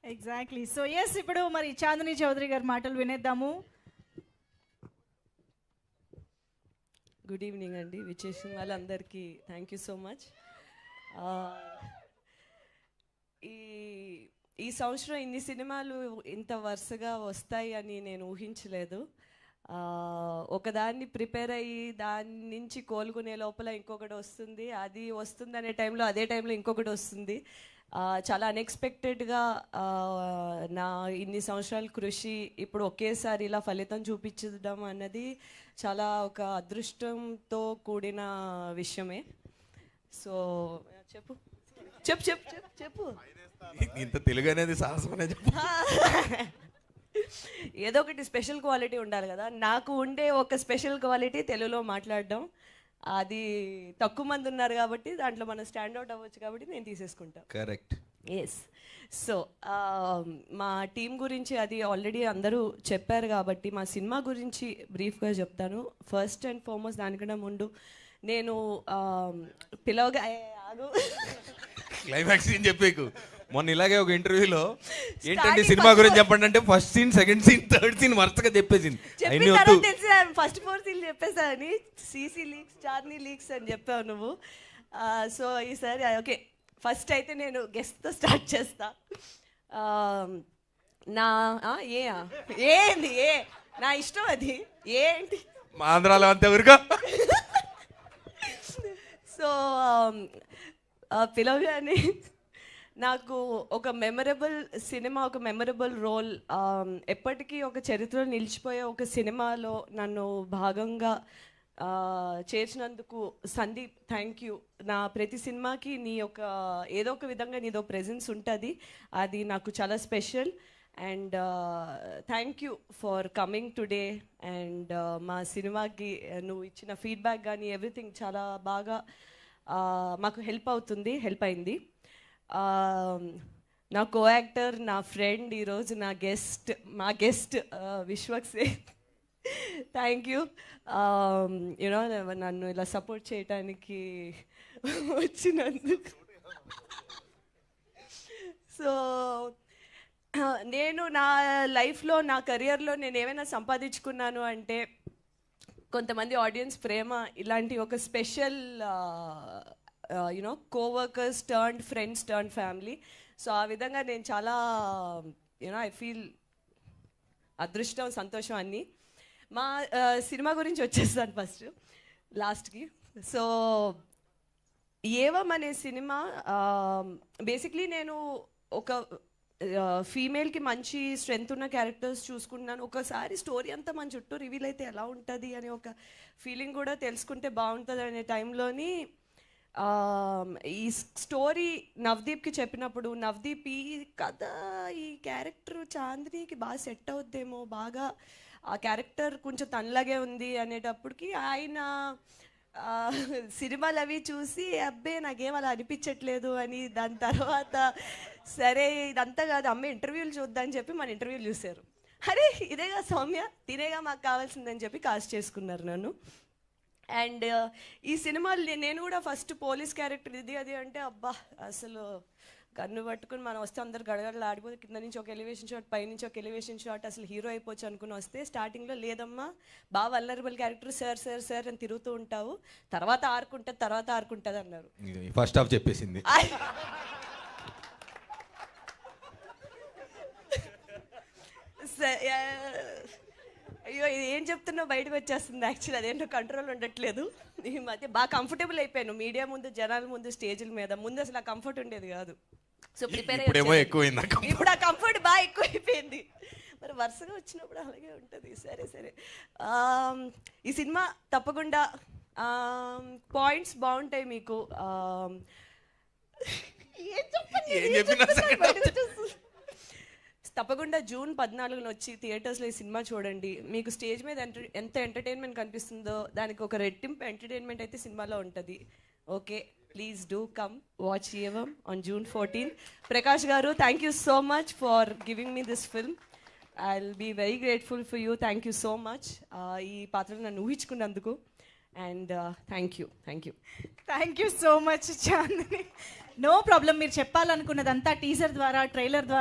Exactly. So yes, ఇప్పుడు మరి చాందిని చౌదరి గారి మాటలు వినేద్దాము. గుడ్ ఈవినింగ్ అండి, విచ్చేసిన వాళ్ళందరికీ థ్యాంక్ యూ సో మచ్. ఈ ఈ సంవత్సరం ఇన్ని సినిమాలు ఇంత వరుసగా వస్తాయి అని నేను ఊహించలేదు. ఒకదాన్ని ప్రిపేర్ అయ్యి దాని నుంచి కోలుకునే లోపల ఇంకొకటి వస్తుంది, అది వస్తుంది అనే టైంలో అదే టైంలో ఇంకొకటి వస్తుంది. చాలా అన్ఎక్స్పెక్టెడ్గా నా ఇన్ని సంవత్సరాల కృషి ఇప్పుడు ఒకేసారి ఇలా ఫలితం చూపించడం అన్నది చాలా ఒక అదృష్టంతో కూడిన విషయమే. సో చెప్పు చెప్పు చెప్పు చెప్పు చెప్పు ఇంత తెలుగు అనేది సాహసమనే చెప్పు. ఏదో ఒకటి స్పెషల్ క్వాలిటీ ఉండాలి కదా. నాకు ఉండే ఒక స్పెషల్ క్వాలిటీ తెలుగులో మాట్లాడడం. అది తక్కువ మంది ఉన్నారు కాబట్టి దాంట్లో మనం స్టాండ్అవుట్ అవ్వచ్చు కాబట్టి నేను తీసేసుకుంటాను. కరెక్ట్. ఎస్. సో మా టీం గురించి అది ఆల్రెడీ అందరూ చెప్పారు కాబట్టి మా సినిమా గురించి బ్రీఫ్గా చెప్తాను. ఫస్ట్ అండ్ ఫార్మోస్ట్ దానికన్నా ముందు నేను పిలవగా ఆగు క్లైమాక్స్ సీన్ చెప్పేకు. మొన్న ఇలాగే ఒక ఇంటర్వ్యూలో ఏంటంటే సినిమా గురించి చెప్పండి అంటే first scene, second scene, third scene వరుసగా చెప్పేసింది. ఫస్ట్ 4 సీన్లు చెప్పేసా అని సీసీ లీక్స్, చార్నీ లీక్స్ అని చెప్పావు నువ్వు. సో ఈసారి ఓకే, ఫస్ట్ అయితే నేను గెస్ట్తో స్టార్ట్ చేస్తా. నా ఏంది నా ఇష్టం అది ఏంటి మా ఆంధ్రాలో అంతే ఊరుగా. సో పిలవగానే నాకు ఒక మెమరబుల్ సినిమా, ఒక మెమరబుల్ రోల్, ఎప్పటికీ ఒక చరిత్రలో నిలిచిపోయే ఒక సినిమాలో నన్ను భాగంగా చేర్చినందుకు సందీప్, థ్యాంక్ యూ. నా ప్రతి సినిమాకి నీ యొక్క ఏదో ఒక విధంగా నీదో ప్రెజెన్స్ ఉంటుంది, అది నాకు చాలా special. And thank you for coming today. And మా సినిమాకి నువ్వు ఇచ్చిన ఫీడ్బ్యాక్ కానీ ఎవ్రీథింగ్ చాలా బాగా మాకు హెల్ప్ అయింది. నా కో యాక్టర్, నా ఫ్రెండ్, ఈరోజు మా guest Vishwak Sen, thank you. You know నన్ను ఇలా సపోర్ట్ చేయడానికి వచ్చినందుకు. సో నేను నా లైఫ్లో, నా కెరియర్లో నేను ఏమైనా సంపాదించుకున్నాను అంటే కొంతమంది ఆడియన్స్ ప్రేమ, ఇలాంటి ఒక special coworkers turned friends turned family. So ఆ విధంగా నేను చాలా ఐ ఫీల్ అదృష్టం, సంతోషం అన్నీ. మా సినిమా గురించి వచ్చేస్తాను ఫస్ట్ లాస్ట్కి. సో ఏవం అనే సినిమా బేసిక్లీ నేను ఒక ఫీమేల్కి మంచి స్ట్రెంగ్త్ ఉన్న క్యారెక్టర్స్ చూసుకుంటున్నాను. ఒకసారి స్టోరీ అంతా మన చుట్టూ రివీల్ అయితే ఎలా ఉంటుంది అనే ఒక ఫీలింగ్ కూడా తెలుసుకుంటే బాగుంటుంది అనే టైంలోని ఈ స్టోరీ నవదీప్కి చెప్పినప్పుడు, నవదీప్ ఈ కథ, ఈ క్యారెక్టర్ చాందినికి బాగా సెట్ అవుద్దేమో, బాగా ఆ క్యారెక్టర్ కొంచెం తనలాగే ఉంది అనేటప్పటికి ఆయన సినిమాలు అవి చూసి అబ్బే నాకేం అలా అనిపించట్లేదు అని, దాని తర్వాత సరే ఇదంతా కాదు అమ్మ ఇంటర్వ్యూలు చూద్దాం అని చెప్పి మన ఇంటర్వ్యూలు చూశారు. అరే ఇదేగా సౌమ్య, తినేగా మాకు కావాల్సిందని చెప్పి కాస్ట్ చేసుకున్నారు నన్ను. అండ్ ఈ సినిమాలు నేను కూడా ఫస్ట్ పోలీస్ క్యారెక్టర్ ఇది అది అంటే అబ్బా అసలు గన్ను పట్టుకుని మనం వస్తే అందరు గడగడలు ఆడిపోతే కింద నుంచి ఒక ఎలివేషన్ షాట్, పైనుంచి ఒక ఎలివేషన్ షాట్, అసలు హీరో అయిపోవచ్చు అనుకుని వస్తే స్టార్టింగ్లో లేదమ్మా బాగా vulnerable character, sir sir sir అని తిరుగుతూ ఉంటావు, తర్వాత ఆరుకుంటుంది అన్నారు. ఫస్ట్ హాఫ్ చెప్పేసింది. అయ్యో ఇది ఏం చెప్తున్నా బయటకు వచ్చేస్తుంది. యాక్చువల్లీ అదేంటో కంట్రోల్ ఉండట్లేదు. ఈ మధ్య బాగా కంఫర్టబుల్ అయిపోయాను మీడియా ముందు, జనాల ముందు, స్టేజ్ల మీద. ముందు అసలు ఆ కంఫర్ట్ ఉండేది కాదు. సో ప్రిపేర్ ఇప్పుడు ఆ కంఫర్ట్ బాగా ఎక్కువైపోయింది. మరి వరుసగా వచ్చినప్పుడు అలాగే ఉంటుంది. సరే ఈ సినిమా తప్పకుండా పాయింట్స్ బాగుంటాయి మీకు. తప్పకుండా జూన్ 14న వచ్చి థియేటర్స్లో ఈ సినిమా చూడండి. మీకు స్టేజ్ మీద ఎంత ఎంటర్టైన్మెంట్ కనిపిస్తుందో దానికి ఒక రెట్టింపు ఎంటర్టైన్మెంట్ అయితే సినిమాలో ఉంటుంది. Okay, please do come watch Evam on June 14. Prakash garu, thank you so much for giving me this film. I will be very grateful for you. Thank you so much ఈ పాత్రను నన్ను ఊహించుకున్నందుకు. And thank you so much Chandini. No problem. మీరు చెప్పాలనుకున్నదంతా teaser ద్వారా, trailer ద్వారా